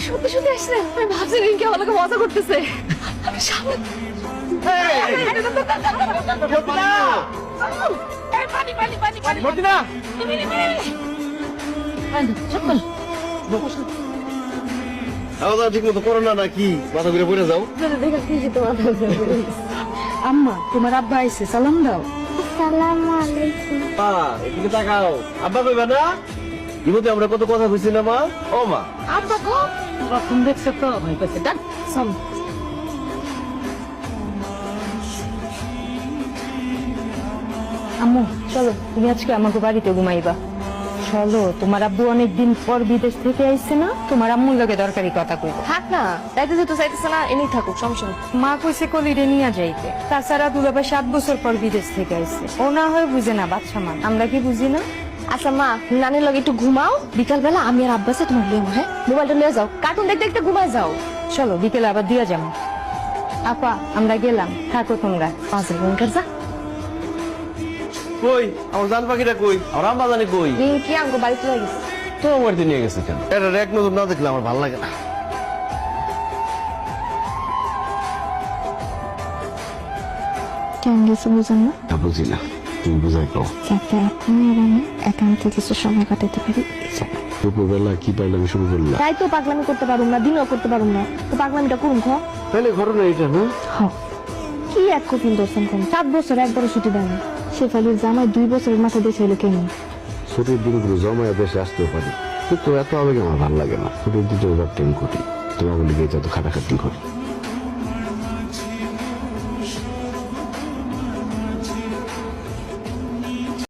সত্যি সত্যি আসলেন? আমি ভাবছি রিঙ্কি আমাকে মজা করতেছে। সামনে ঠিক মতো করো না নাকি মাথা ঘুরে পড়ে যাও। আম্মা তোমার আব্বা আইছে, সালাম দাও। আসসালামু আলাইকুম। মা এদিকে তাকাও। আব্বা কইবা না? ইমতে আমরা কত কথা কইছি না মা? ও মা আব্বা কো প্রথম দেখছো তো ভয় পেছে। ডাক সম আম্মু চলো, তুমি আজকে আমাকে বাড়িতে ঘুমাইবা। চলো, তোমার আব্বু অনেকদিন পর বিদেশ থেকে আইছে না, তোমার আম্মুর লগে দরকারি কথা কইব। থাক না, যাইতে যেতে চাইতেছে না, এনেই থাকুক, সমস্যা নেই। মা কইছে কলিরে নিয়ে যাইতে। তাছাড়া দুলাভাই 7 বছর পর বিদেশ থেকে আইছে, ও না হয় বুঝে না বাচ্চা মান, আমরা কি বুঝি না? আচ্ছা মা, নানির লগে একটু ঘুমাও, বিকাল বেলা আমি আর আব্বাসে তোমার লিয়ে হ্যাঁ মোবাইলটা নিয়ে যাও, কার্টুন দেখতে দেখতে ঘুমায় যাও। চলো বিকেলে আবার দিয়া যাবো। আপা আমরা গেলাম, থাকো তোমরা। পাঁচের ঘন্টার যা। কই আমার জান পাখিটা কই? আমার আম্মা জানি কই? রিঙ্কি আমাকে বাড়িতে চলে গেছে। তো আমার দিন নিয়ে গেছে কেন? এটা এক নজর না দেখলে আমার ভালো লাগে না। কেন গেছে বুঝেন না? তা বুঝি না, তুমি বুঝাই কও। যাতে আপনি আর আমি একান্তে কিছু সময় কাটাতে পারি। দুপুরবেলা কি পাইলাম শুরু করলাম? তাই তো পাগলামি করতে পারুম না, দিনও করতে পারুম না, তো পাগলামিটা করুন খ। তাহলে ঘটনা এটা না? কি এক কঠিন দর্শন কোন 7 বছর একবারও ছুটি দেয় না। শেফালির জামাই 2 বছরের মাথা দেশে এলো কেন? ছুটির দিনগুলো জমায় দেশে আসতেও পারি, কিন্তু এত আবেগে আমার ভালো লাগে না। ছুটির দিনটা টাইম করি, তোমার বলি গিয়ে তো খাটাখাটি করি।